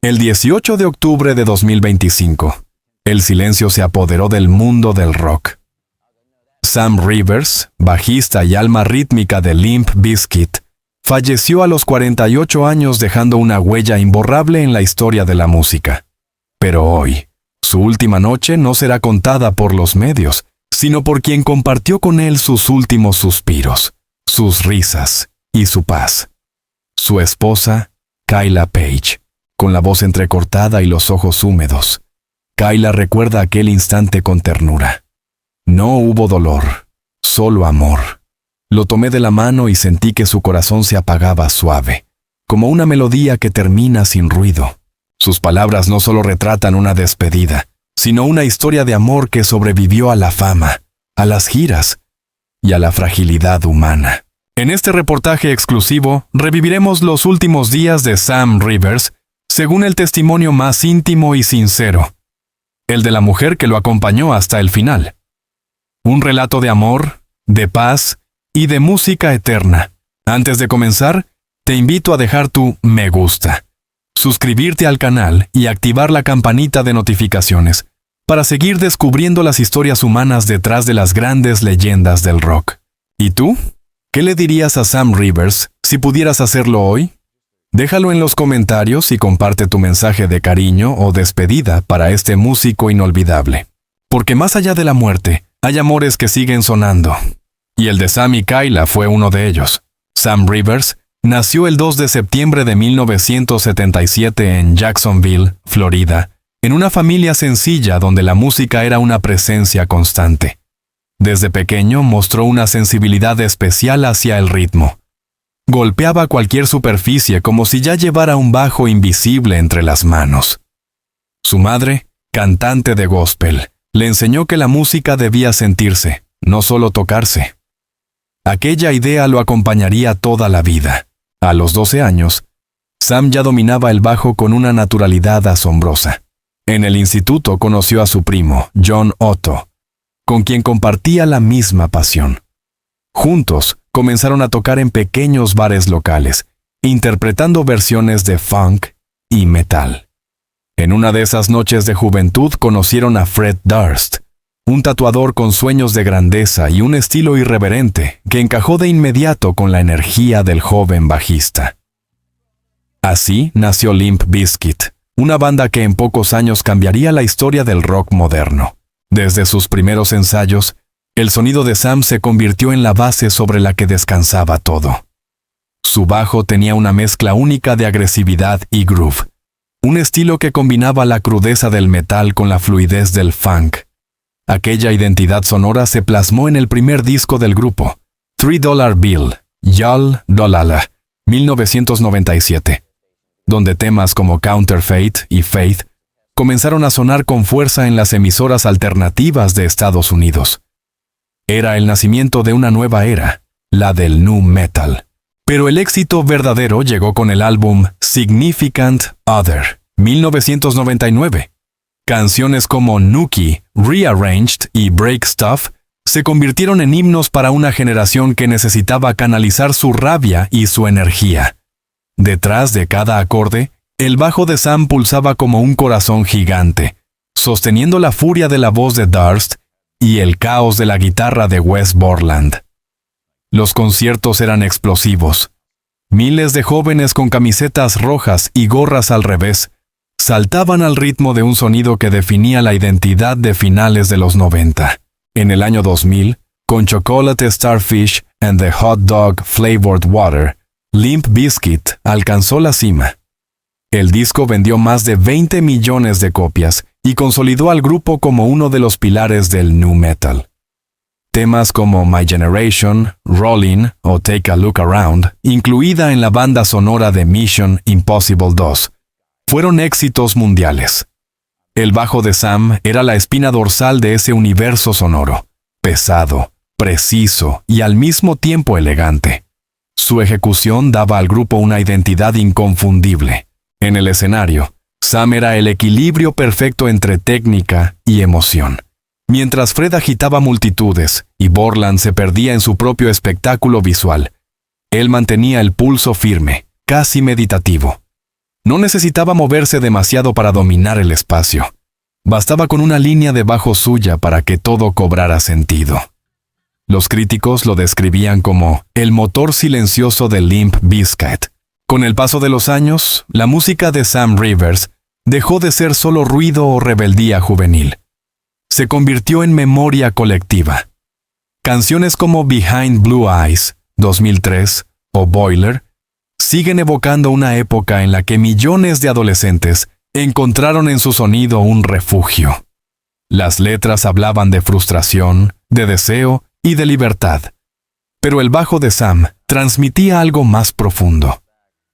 El 18 de octubre de 2025, el silencio se apoderó del mundo del rock. Sam Rivers, bajista y alma rítmica de Limp Bizkit, falleció a los 48 años dejando una huella imborrable en la historia de la música. Pero hoy, su última noche no será contada por los medios, sino por quien compartió con él sus últimos suspiros, sus risas y su paz. Su esposa, Kyla Page, con la voz entrecortada y los ojos húmedos. Kyla recuerda aquel instante con ternura. No hubo dolor, solo amor. Lo tomé de la mano y sentí que su corazón se apagaba suave, como una melodía que termina sin ruido. Sus palabras no solo retratan una despedida, sino una historia de amor que sobrevivió a la fama, a las giras y a la fragilidad humana. En este reportaje exclusivo, reviviremos los últimos días de Sam Rivers, según el testimonio más íntimo y sincero, el de la mujer que lo acompañó hasta el final. Un relato de amor, de paz y de música eterna. Antes de comenzar, te invito a dejar tu me gusta, suscribirte al canal y activar la campanita de notificaciones para seguir descubriendo las historias humanas detrás de las grandes leyendas del rock. ¿Y tú? ¿Qué le dirías a Sam Rivers si pudieras hacerlo hoy? Déjalo en los comentarios y comparte tu mensaje de cariño o despedida para este músico inolvidable. Porque más allá de la muerte, hay amores que siguen sonando. Y el de Sam y Kyla fue uno de ellos. Sam Rivers nació el 2 de septiembre de 1977 en Jacksonville, Florida, en una familia sencilla donde la música era una presencia constante. Desde pequeño mostró una sensibilidad especial hacia el ritmo. Golpeaba cualquier superficie como si ya llevara un bajo invisible entre las manos. Su madre, cantante de gospel, le enseñó que la música debía sentirse, no solo tocarse. Aquella idea lo acompañaría toda la vida. A los 12 años, Sam ya dominaba el bajo con una naturalidad asombrosa. En el instituto conoció a su primo, John Otto, con quien compartía la misma pasión. Juntos, comenzaron a tocar en pequeños bares locales, interpretando versiones de funk y metal. En una de esas noches de juventud conocieron a Fred Durst, un tatuador con sueños de grandeza y un estilo irreverente que encajó de inmediato con la energía del joven bajista. Así nació Limp Bizkit, una banda que en pocos años cambiaría la historia del rock moderno. Desde sus primeros ensayos, el sonido de Sam se convirtió en la base sobre la que descansaba todo. Su bajo tenía una mezcla única de agresividad y groove, un estilo que combinaba la crudeza del metal con la fluidez del funk. Aquella identidad sonora se plasmó en el primer disco del grupo, $3 Bill, Y'all Dolala, 1997, donde temas como Counterfeit y Faith comenzaron a sonar con fuerza en las emisoras alternativas de Estados Unidos. Era el nacimiento de una nueva era, la del nu metal. Pero el éxito verdadero llegó con el álbum Significant Other, 1999. Canciones como Nookie, Rearranged y Break Stuff se convirtieron en himnos para una generación que necesitaba canalizar su rabia y su energía. Detrás de cada acorde, el bajo de Sam pulsaba como un corazón gigante, sosteniendo la furia de la voz de Durst y el caos de la guitarra de Wes Borland. Los conciertos eran explosivos. Miles de jóvenes con camisetas rojas y gorras al revés saltaban al ritmo de un sonido que definía la identidad de finales de los 90. En el año 2000, con Chocolate Starfish and the Hot Dog Flavored Water, Limp Bizkit alcanzó la cima. El disco vendió más de 20 millones de copias y consolidó al grupo como uno de los pilares del nu metal. Temas como My Generation, Rollin' o Take a Look Around, incluida en la banda sonora de Mission Impossible 2, fueron éxitos mundiales. El bajo de Sam era la espina dorsal de ese universo sonoro, pesado, preciso y al mismo tiempo elegante. Su ejecución daba al grupo una identidad inconfundible. En el escenario, Sam era el equilibrio perfecto entre técnica y emoción. Mientras Fred agitaba multitudes y Borland se perdía en su propio espectáculo visual, él mantenía el pulso firme, casi meditativo. No necesitaba moverse demasiado para dominar el espacio. Bastaba con una línea debajo suya para que todo cobrara sentido. Los críticos lo describían como el motor silencioso de Limp Bizkit. Con el paso de los años, la música de Sam Rivers dejó de ser solo ruido o rebeldía juvenil. Se convirtió en memoria colectiva. Canciones como Behind Blue Eyes, 2003, o Boiler, siguen evocando una época en la que millones de adolescentes encontraron en su sonido un refugio. Las letras hablaban de frustración, de deseo y de libertad. Pero el bajo de Sam transmitía algo más profundo,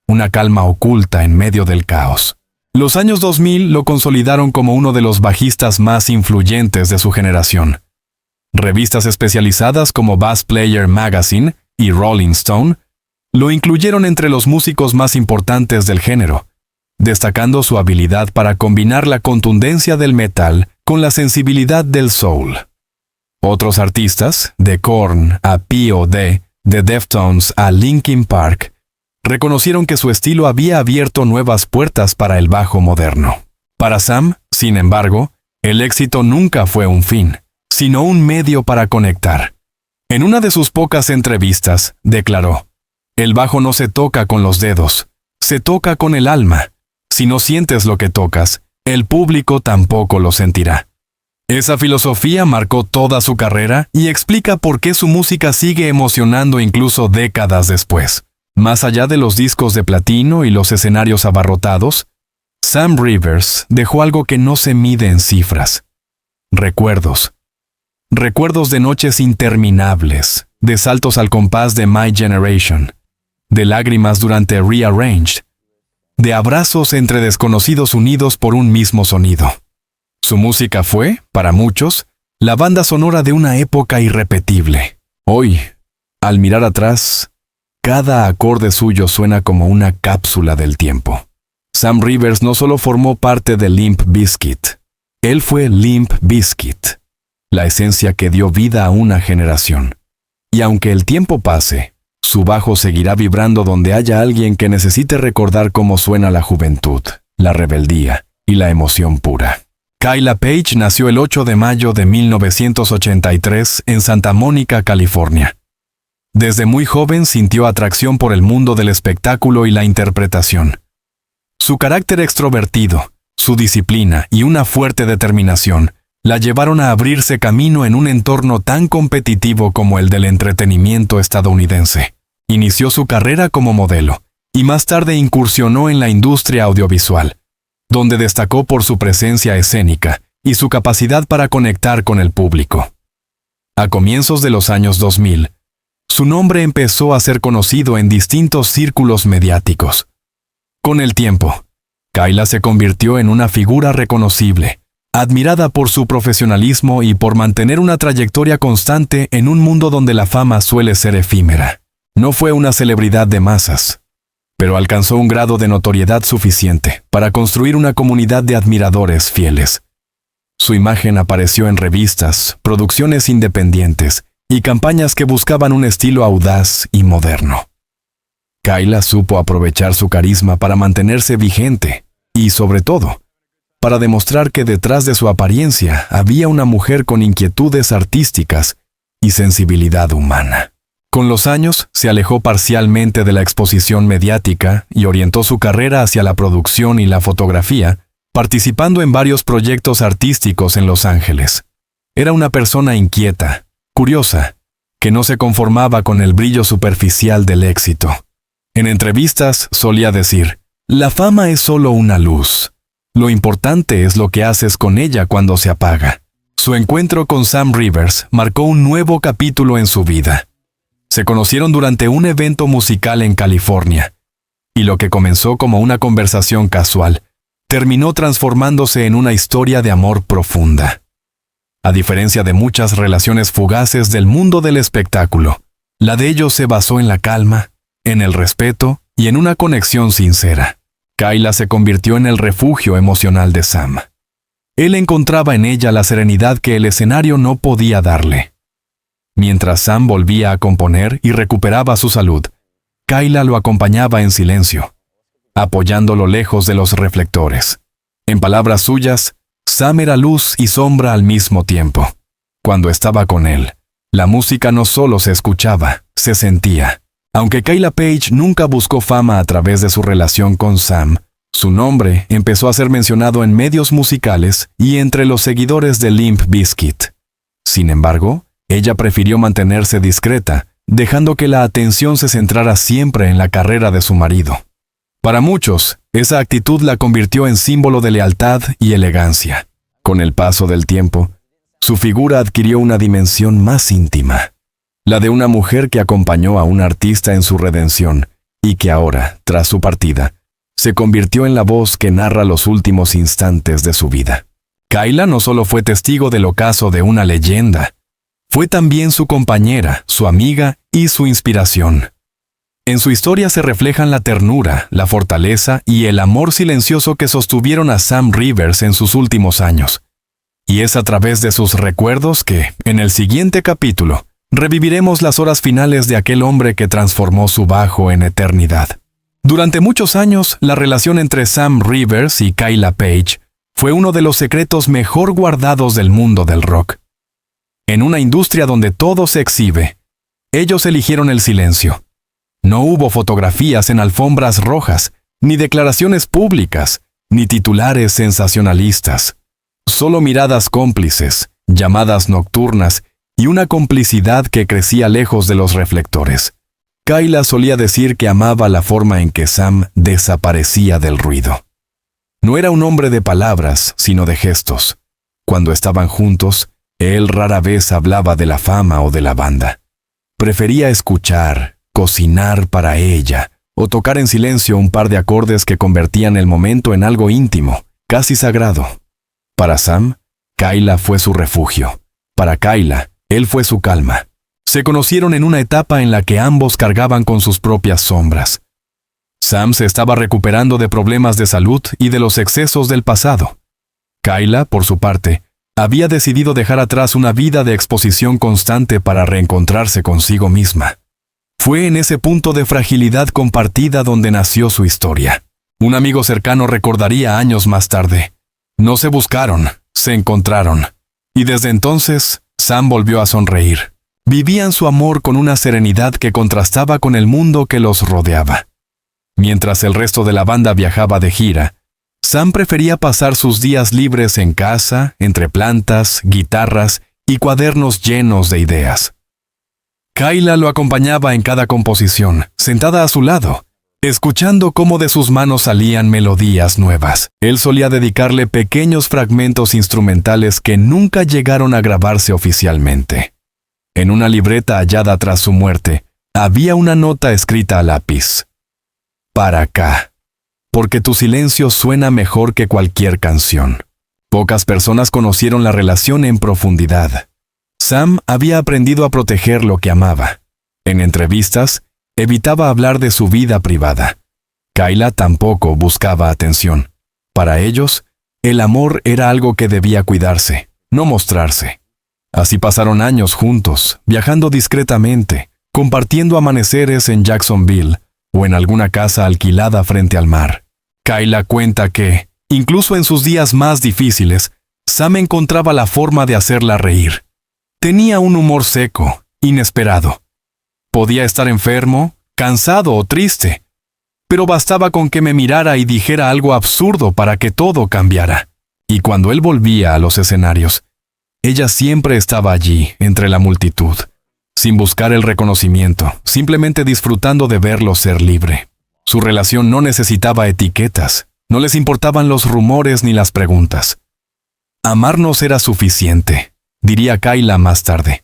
una calma oculta en medio del caos. Los años 2000 lo consolidaron como uno de los bajistas más influyentes de su generación. Revistas especializadas como Bass Player Magazine y Rolling Stone lo incluyeron entre los músicos más importantes del género, destacando su habilidad para combinar la contundencia del metal con la sensibilidad del soul. Otros artistas, de Korn a P.O.D., de Deftones a Linkin Park, reconocieron que su estilo había abierto nuevas puertas para el bajo moderno. Para Sam, sin embargo, el éxito nunca fue un fin, sino un medio para conectar. En una de sus pocas entrevistas, declaró: «El bajo no se toca con los dedos, se toca con el alma. Si no sientes lo que tocas, el público tampoco lo sentirá». Esa filosofía marcó toda su carrera y explica por qué su música sigue emocionando incluso décadas después. Más allá de los discos de platino y los escenarios abarrotados, Sam Rivers dejó algo que no se mide en cifras. Recuerdos. Recuerdos de noches interminables, de saltos al compás de My Generation, de lágrimas durante Rearranged, de abrazos entre desconocidos unidos por un mismo sonido. Su música fue, para muchos, la banda sonora de una época irrepetible. Hoy, al mirar atrás, cada acorde suyo suena como una cápsula del tiempo. Sam Rivers no solo formó parte de Limp Bizkit, él fue Limp Bizkit, la esencia que dio vida a una generación. Y aunque el tiempo pase, su bajo seguirá vibrando donde haya alguien que necesite recordar cómo suena la juventud, la rebeldía y la emoción pura. Kyla Page nació el 8 de mayo de 1983 en Santa Mónica, California. Desde muy joven sintió atracción por el mundo del espectáculo y la interpretación. Su carácter extrovertido, su disciplina y una fuerte determinación la llevaron a abrirse camino en un entorno tan competitivo como el del entretenimiento estadounidense. Inició su carrera como modelo y más tarde incursionó en la industria audiovisual, donde destacó por su presencia escénica y su capacidad para conectar con el público. A comienzos de los años 2000, su nombre empezó a ser conocido en distintos círculos mediáticos. Con el tiempo, Kyla se convirtió en una figura reconocible, admirada por su profesionalismo y por mantener una trayectoria constante en un mundo donde la fama suele ser efímera. No fue una celebridad de masas, pero alcanzó un grado de notoriedad suficiente para construir una comunidad de admiradores fieles. Su imagen apareció en revistas, producciones independientes y campañas que buscaban un estilo audaz y moderno. Kyla supo aprovechar su carisma para mantenerse vigente y, sobre todo, para demostrar que detrás de su apariencia había una mujer con inquietudes artísticas y sensibilidad humana. Con los años, se alejó parcialmente de la exposición mediática y orientó su carrera hacia la producción y la fotografía, participando en varios proyectos artísticos en Los Ángeles. Era una persona inquieta, curiosa, que no se conformaba con el brillo superficial del éxito. En entrevistas solía decir: «La fama es solo una luz. Lo importante es lo que haces con ella cuando se apaga». Su encuentro con Sam Rivers marcó un nuevo capítulo en su vida. Se conocieron durante un evento musical en California, y lo que comenzó como una conversación casual terminó transformándose en una historia de amor profunda. A diferencia de muchas relaciones fugaces del mundo del espectáculo, la de ellos se basó en la calma, en el respeto y en una conexión sincera. Kyla se convirtió en el refugio emocional de Sam. Él encontraba en ella la serenidad que el escenario no podía darle. Mientras Sam volvía a componer y recuperaba su salud, Kyla lo acompañaba en silencio. apoyándolo lejos de los reflectores. En palabras suyas, Sam era luz y sombra al mismo tiempo. Cuando estaba con él, la música no solo se escuchaba, se sentía. Aunque Kayla Page nunca buscó fama a través de su relación con Sam, su nombre empezó a ser mencionado en medios musicales y entre los seguidores de Limp Bizkit. Sin embargo, ella prefirió mantenerse discreta, dejando que la atención se centrara siempre en la carrera de su marido. Para muchos, esa actitud la convirtió en símbolo de lealtad y elegancia. Con el paso del tiempo, su figura adquirió una dimensión más íntima, la de una mujer que acompañó a un artista en su redención y que ahora, tras su partida, se convirtió en la voz que narra los últimos instantes de su vida. Kayla no solo fue testigo del ocaso de una leyenda, fue también su compañera, su amiga y su inspiración. En su historia se reflejan la ternura, la fortaleza y el amor silencioso que sostuvieron a Sam Rivers en sus últimos años. Y es a través de sus recuerdos que, en el siguiente capítulo, reviviremos las horas finales de aquel hombre que transformó su bajo en eternidad. Durante muchos años, la relación entre Sam Rivers y Kayla Page fue uno de los secretos mejor guardados del mundo del rock. En una industria donde todo se exhibe, ellos eligieron el silencio. No hubo fotografías en alfombras rojas, ni declaraciones públicas, ni titulares sensacionalistas. Solo miradas cómplices, llamadas nocturnas y una complicidad que crecía lejos de los reflectores. Kayla solía decir que amaba la forma en que Sam desaparecía del ruido. No era un hombre de palabras, sino de gestos. Cuando estaban juntos, él rara vez hablaba de la fama o de la banda. Prefería escuchar, cocinar para ella, o tocar en silencio un par de acordes que convertían el momento en algo íntimo, casi sagrado. Para Sam, Kayla fue su refugio. Para Kayla, él fue su calma. Se conocieron en una etapa en la que ambos cargaban con sus propias sombras. Sam se estaba recuperando de problemas de salud y de los excesos del pasado. Kayla, por su parte, había decidido dejar atrás una vida de exposición constante para reencontrarse consigo misma. Fue en ese punto de fragilidad compartida donde nació su historia. Un amigo cercano recordaría años más tarde: no se buscaron, se encontraron. Y desde entonces, Sam volvió a sonreír. Vivían su amor con una serenidad que contrastaba con el mundo que los rodeaba. Mientras el resto de la banda viajaba de gira, Sam prefería pasar sus días libres en casa, entre plantas, guitarras y cuadernos llenos de ideas. Kayla lo acompañaba en cada composición, sentada a su lado, escuchando cómo de sus manos salían melodías nuevas. Él solía dedicarle pequeños fragmentos instrumentales que nunca llegaron a grabarse oficialmente. En una libreta hallada tras su muerte, había una nota escrita a lápiz: para acá, porque tu silencio suena mejor que cualquier canción. Pocas personas conocieron la relación en profundidad. Sam había aprendido a proteger lo que amaba. En entrevistas, evitaba hablar de su vida privada. Kayla tampoco buscaba atención. Para ellos, el amor era algo que debía cuidarse, no mostrarse. Así pasaron años juntos, viajando discretamente, compartiendo amaneceres en Jacksonville o en alguna casa alquilada frente al mar. Kayla cuenta que, incluso en sus días más difíciles, Sam encontraba la forma de hacerla reír. Tenía un humor seco, inesperado. Podía estar enfermo, cansado o triste, pero bastaba con que me mirara y dijera algo absurdo para que todo cambiara. Y cuando él volvía a los escenarios, ella siempre estaba allí, entre la multitud, sin buscar el reconocimiento, simplemente disfrutando de verlo ser libre. Su relación no necesitaba etiquetas, no les importaban los rumores ni las preguntas. Amarnos era suficiente, diría Kayla más tarde.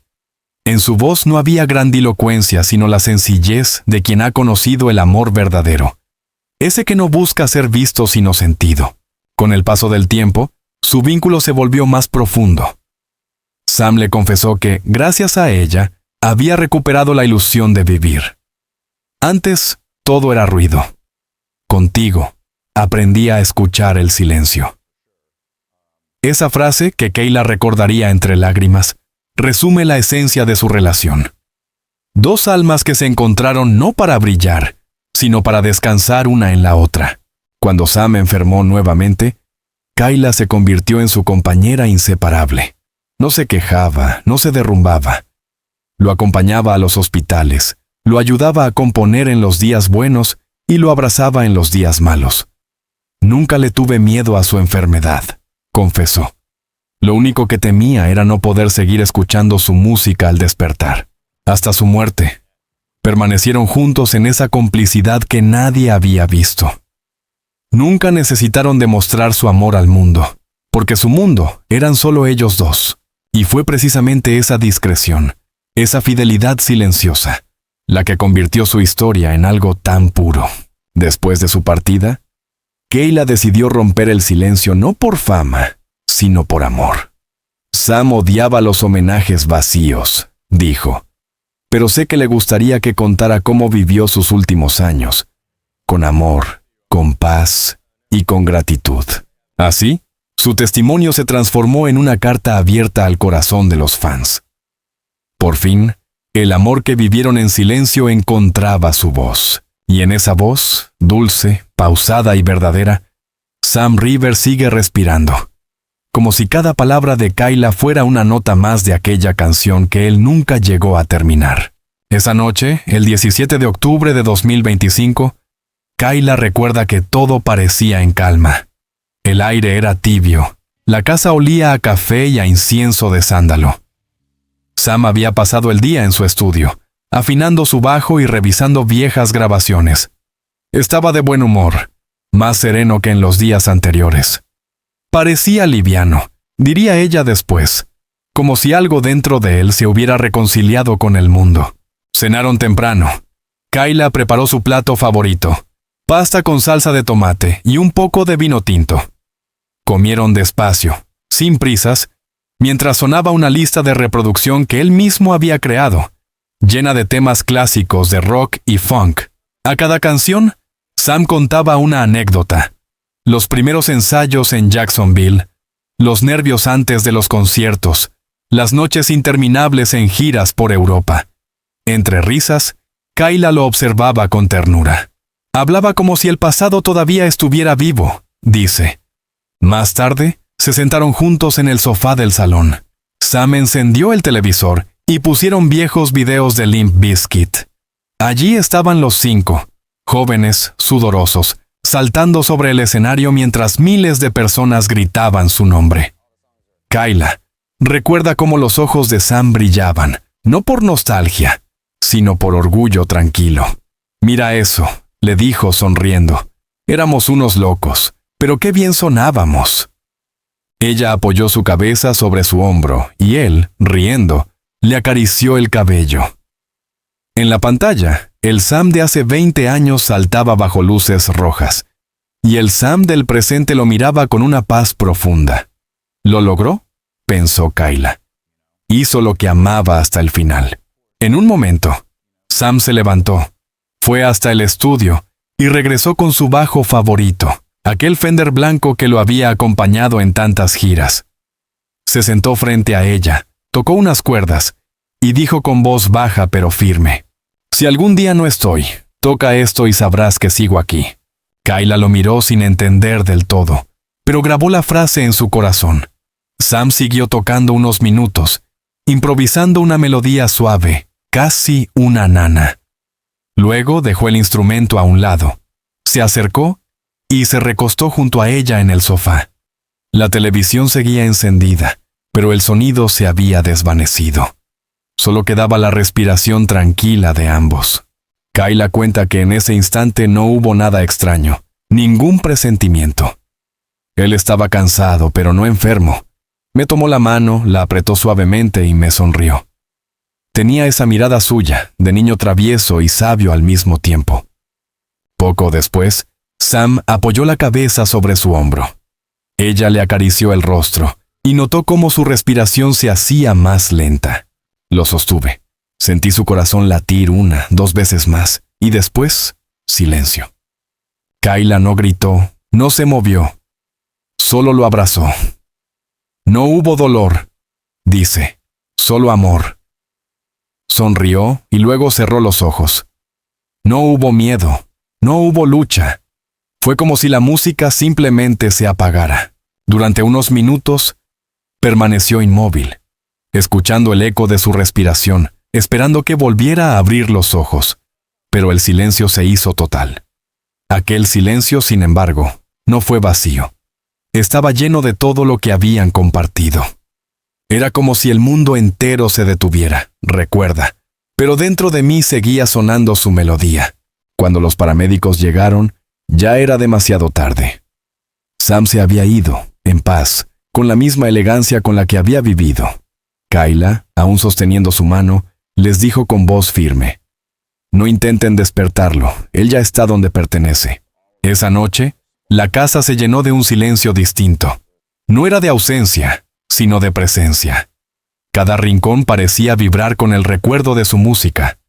En su voz no había grandilocuencia, sino la sencillez de quien ha conocido el amor verdadero. Ese que no busca ser visto sino sentido. Con el paso del tiempo, su vínculo se volvió más profundo. Sam le confesó que, gracias a ella, había recuperado la ilusión de vivir. Antes, todo era ruido. Contigo, aprendí a escuchar el silencio. Esa frase, que Kayla recordaría entre lágrimas, resume la esencia de su relación. Dos almas que se encontraron no para brillar, sino para descansar una en la otra. Cuando Sam enfermó nuevamente, Kayla se convirtió en su compañera inseparable. No se quejaba, no se derrumbaba. Lo acompañaba a los hospitales, lo ayudaba a componer en los días buenos y lo abrazaba en los días malos. Nunca le tuve miedo a su enfermedad, confesó. Lo único que temía era no poder seguir escuchando su música al despertar. Hasta su muerte, permanecieron juntos en esa complicidad que nadie había visto. Nunca necesitaron demostrar su amor al mundo, porque su mundo eran solo ellos dos. Y fue precisamente esa discreción, esa fidelidad silenciosa, la que convirtió su historia en algo tan puro. Después de su partida, Kayla decidió romper el silencio no por fama, sino por amor. Sam odiaba los homenajes vacíos, dijo, pero sé que le gustaría que contara cómo vivió sus últimos años, con amor, con paz y con gratitud. Así, su testimonio se transformó en una carta abierta al corazón de los fans. Por fin, el amor que vivieron en silencio encontraba su voz. Y en esa voz, dulce, pausada y verdadera, Sam Rivers sigue respirando, como si cada palabra de Kayla fuera una nota más de aquella canción que él nunca llegó a terminar. Esa noche, el 17 de octubre de 2025, Kayla recuerda que todo parecía en calma. El aire era tibio, la casa olía a café y a incienso de sándalo. Sam había pasado el día en su estudio, afinando su bajo y revisando viejas grabaciones. Estaba de buen humor, más sereno que en los días anteriores. Parecía liviano, diría ella después, como si algo dentro de él se hubiera reconciliado con el mundo. Cenaron temprano. Kayla preparó su plato favorito, pasta con salsa de tomate y un poco de vino tinto. Comieron despacio, sin prisas, mientras sonaba una lista de reproducción que él mismo había creado, llena de temas clásicos de rock y funk. A cada canción, Sam contaba una anécdota. Los primeros ensayos en Jacksonville, los nervios antes de los conciertos, las noches interminables en giras por Europa. Entre risas, Kayla lo observaba con ternura. Hablaba como si el pasado todavía estuviera vivo, dice. Más tarde, se sentaron juntos en el sofá del salón. Sam encendió el televisor y pusieron viejos videos de Limp Bizkit. Allí estaban los 5, jóvenes, sudorosos, saltando sobre el escenario mientras miles de personas gritaban su nombre. Kayla recuerda cómo los ojos de Sam brillaban, no por nostalgia, sino por orgullo tranquilo. «Mira eso», le dijo sonriendo. «Éramos unos locos, pero qué bien sonábamos». Ella apoyó su cabeza sobre su hombro y él, riendo, le acarició el cabello. En la pantalla, el Sam de hace 20 años saltaba bajo luces rojas, y el Sam del presente lo miraba con una paz profunda. ¿Lo logró?, pensó Kayla. Hizo lo que amaba hasta el final. En un momento, Sam se levantó, fue hasta el estudio y regresó con su bajo favorito, aquel Fender blanco que lo había acompañado en tantas giras. Se sentó frente a ella, tocó unas cuerdas y dijo con voz baja pero firme: «Si algún día no estoy, toca esto y sabrás que sigo aquí». Kayla lo miró sin entender del todo, pero grabó la frase en su corazón. Sam siguió tocando unos minutos, improvisando una melodía suave, casi una nana. Luego dejó el instrumento a un lado, se acercó y se recostó junto a ella en el sofá. La televisión seguía encendida, pero el sonido se había desvanecido. Solo quedaba la respiración tranquila de ambos. Kayla cuenta que en ese instante no hubo nada extraño, ningún presentimiento. Él estaba cansado, pero no enfermo. Me tomó la mano, la apretó suavemente y me sonrió. Tenía esa mirada suya, de niño travieso y sabio al mismo tiempo. Poco después, Sam apoyó la cabeza sobre su hombro. Ella le acarició el rostro y notó cómo su respiración se hacía más lenta. Lo sostuve. Sentí su corazón latir 1, 2 veces más, y después, silencio. Kayla no gritó, no se movió. Solo lo abrazó. No hubo dolor, dice, solo amor. Sonrió y luego cerró los ojos. No hubo miedo, no hubo lucha, Fue como si la música simplemente se apagara. Durante unos minutos, permaneció inmóvil, escuchando el eco de su respiración, esperando que volviera a abrir los ojos. Pero el silencio se hizo total. Aquel silencio, sin embargo, no fue vacío. Estaba lleno de todo lo que habían compartido. Era como si el mundo entero se detuviera, recuerda. Pero dentro de mí seguía sonando su melodía. Cuando los paramédicos llegaron, ya era demasiado tarde. Sam se había ido, en paz, con la misma elegancia con la que había vivido. Kayla, aún sosteniendo su mano, les dijo con voz firme: «No intenten despertarlo, él ya está donde pertenece». Esa noche, la casa se llenó de un silencio distinto. No era de ausencia, sino de presencia. Cada rincón parecía vibrar con el recuerdo de su música.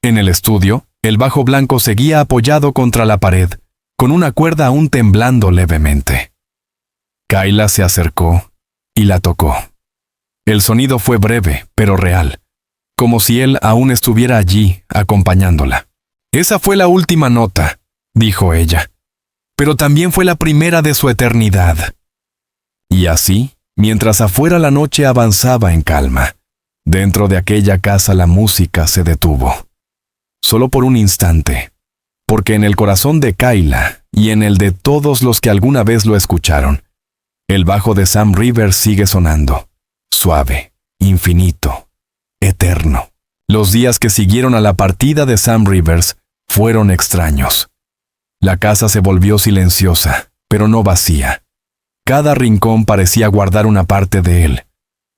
En el estudio, el bajo blanco seguía apoyado contra la pared, con una cuerda aún temblando levemente. Kayla se acercó y la tocó. El sonido fue breve, pero real, como si él aún estuviera allí, acompañándola. «Esa fue la última nota», dijo ella, «pero también fue la primera de su eternidad». Y así, mientras afuera la noche avanzaba en calma, dentro de aquella casa la música se detuvo. Solo por un instante, porque en el corazón de Kayla y en el de todos los que alguna vez lo escucharon, el bajo de Sam Rivers sigue sonando, suave, infinito, eterno. Los días que siguieron a la partida de Sam Rivers fueron extraños. La casa se volvió silenciosa, pero no vacía. Cada rincón parecía guardar una parte de él.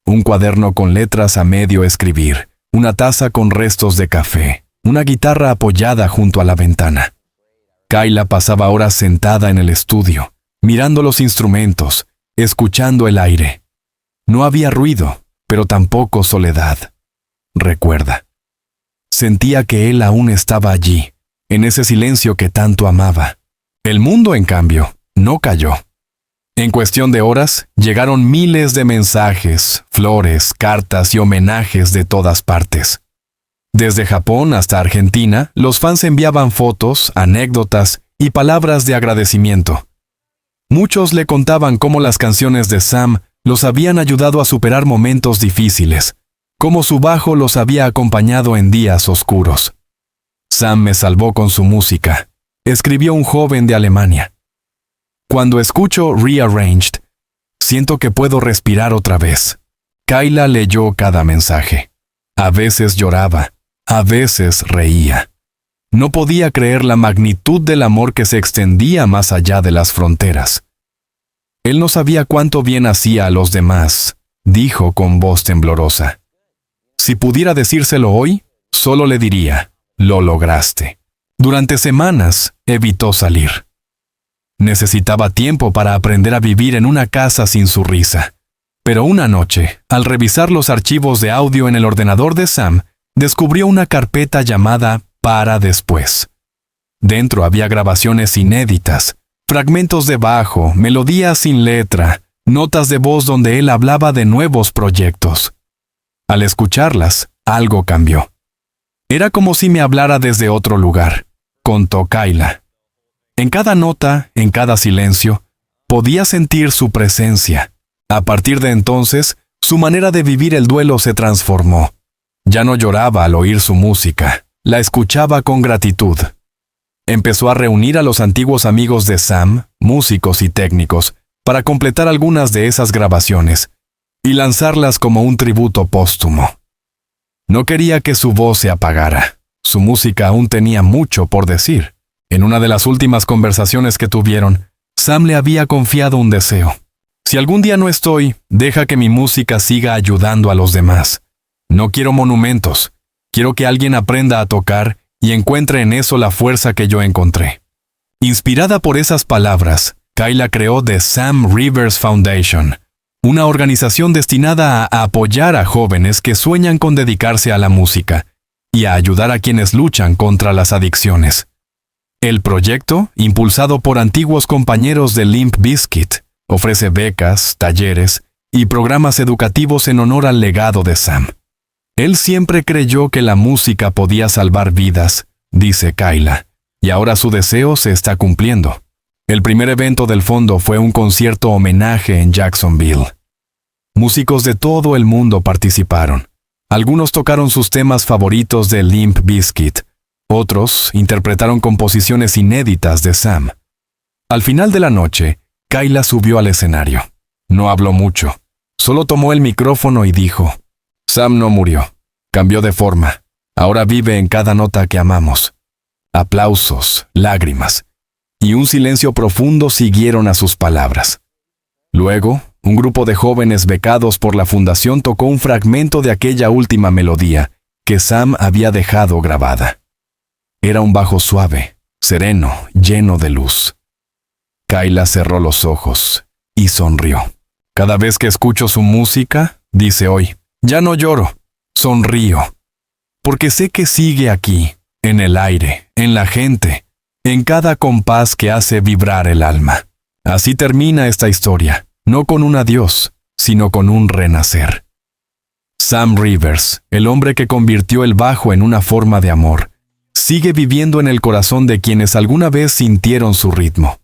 Un cuaderno con letras a medio escribir, una taza con restos de café, una guitarra apoyada junto a la ventana. Kayla pasaba horas sentada en el estudio, mirando los instrumentos, escuchando el aire. No había ruido, pero tampoco soledad. Recuerda. Sentía que él aún estaba allí, en ese silencio que tanto amaba. El mundo, en cambio, no cayó. En cuestión de horas, llegaron miles de mensajes, flores, cartas y homenajes de todas partes. Desde Japón hasta Argentina, los fans enviaban fotos, anécdotas y palabras de agradecimiento. Muchos le contaban cómo las canciones de Sam los habían ayudado a superar momentos difíciles, cómo su bajo los había acompañado en días oscuros. «Sam me salvó con su música», escribió un joven de Alemania. «Cuando escucho Rearranged, siento que puedo respirar otra vez». Kayla leyó cada mensaje. A veces lloraba, a veces reía. No podía creer la magnitud del amor que se extendía más allá de las fronteras. Él no sabía cuánto bien hacía a los demás, dijo con voz temblorosa. Si pudiera decírselo hoy, solo le diría: «Lo lograste». Durante semanas evitó salir. Necesitaba tiempo para aprender a vivir en una casa sin su risa. Pero una noche, al revisar los archivos de audio en el ordenador de Sam, descubrió una carpeta llamada Para Después. Dentro había grabaciones inéditas, fragmentos de bajo, melodías sin letra, notas de voz donde él hablaba de nuevos proyectos. Al escucharlas, algo cambió. Era como si me hablara desde otro lugar, contó Kayla. En cada nota, en cada silencio, podía sentir su presencia. A partir de entonces, su manera de vivir el duelo se transformó. Ya no lloraba al oír su música, la escuchaba con gratitud. Empezó a reunir a los antiguos amigos de Sam, músicos y técnicos, para completar algunas de esas grabaciones y lanzarlas como un tributo póstumo. No quería que su voz se apagara. Su música aún tenía mucho por decir. En una de las últimas conversaciones que tuvieron, Sam le había confiado un deseo. Si algún día no estoy, deja que mi música siga ayudando a los demás. No quiero monumentos. Quiero que alguien aprenda a tocar y encuentre en eso la fuerza que yo encontré. Inspirada por esas palabras, Kayla creó The Sam Rivers Foundation, una organización destinada a apoyar a jóvenes que sueñan con dedicarse a la música y a ayudar a quienes luchan contra las adicciones. El proyecto, impulsado por antiguos compañeros de Limp Bizkit, ofrece becas, talleres y programas educativos en honor al legado de Sam. Él siempre creyó que la música podía salvar vidas, dice Kayla, y ahora su deseo se está cumpliendo. El primer evento del fondo fue un concierto homenaje en Jacksonville. Músicos de todo el mundo participaron. Algunos tocaron sus temas favoritos de Limp Bizkit, otros interpretaron composiciones inéditas de Sam. Al final de la noche, Kyla subió al escenario. No habló mucho, solo tomó el micrófono y dijo: Sam no murió, cambió de forma, ahora vive en cada nota que amamos. Aplausos, lágrimas, y un silencio profundo siguieron a sus palabras. Luego, un grupo de jóvenes becados por la fundación tocó un fragmento de aquella última melodía que Sam había dejado grabada. Era un bajo suave, sereno, lleno de luz. Kyla cerró los ojos y sonrió. Cada vez que escucho su música, dice hoy, ya no lloro, sonrío, porque sé que sigue aquí, en el aire, en la gente, en cada compás que hace vibrar el alma. Así termina esta historia, no con un adiós, sino con un renacer. Sam Rivers, el hombre que convirtió el bajo en una forma de amor, sigue viviendo en el corazón de quienes alguna vez sintieron su ritmo.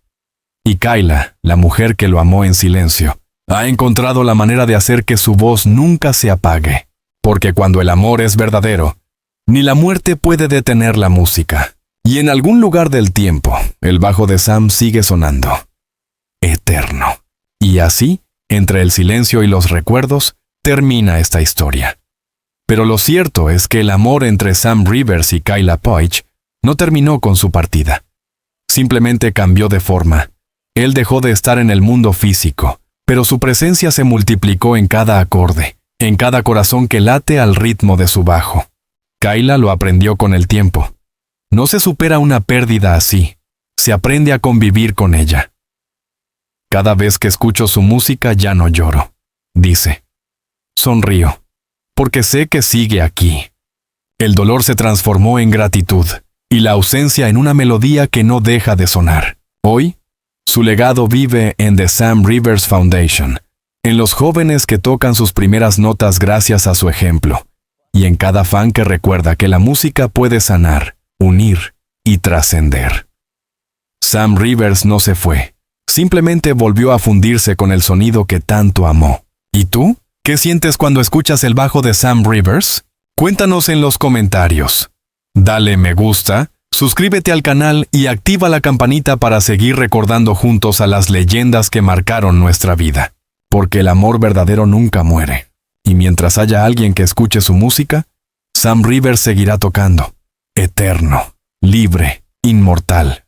Y Kyla, la mujer que lo amó en silencio, ha encontrado la manera de hacer que su voz nunca se apague, porque cuando el amor es verdadero, ni la muerte puede detener la música. Y en algún lugar del tiempo, el bajo de Sam sigue sonando. Eterno. Y así, entre el silencio y los recuerdos, termina esta historia. Pero lo cierto es que el amor entre Sam Rivers y Kyla Puig no terminó con su partida. Simplemente cambió de forma. Él dejó de estar en el mundo físico, pero su presencia se multiplicó en cada acorde, en cada corazón que late al ritmo de su bajo. Kyla lo aprendió con el tiempo. No se supera una pérdida así, se aprende a convivir con ella. Cada vez que escucho su música ya no lloro, dice. Sonrío, porque sé que sigue aquí. El dolor se transformó en gratitud, y la ausencia en una melodía que no deja de sonar. Hoy, su legado vive en The Sam Rivers Foundation, en los jóvenes que tocan sus primeras notas gracias a su ejemplo, y en cada fan que recuerda que la música puede sanar, unir y trascender. Sam Rivers no se fue, simplemente volvió a fundirse con el sonido que tanto amó. ¿Y tú? ¿Qué sientes cuando escuchas el bajo de Sam Rivers? Cuéntanos en los comentarios. Dale me gusta, suscríbete al canal y activa la campanita para seguir recordando juntos a las leyendas que marcaron nuestra vida. Porque el amor verdadero nunca muere. Y mientras haya alguien que escuche su música, Sam Rivers seguirá tocando. Eterno, libre, inmortal.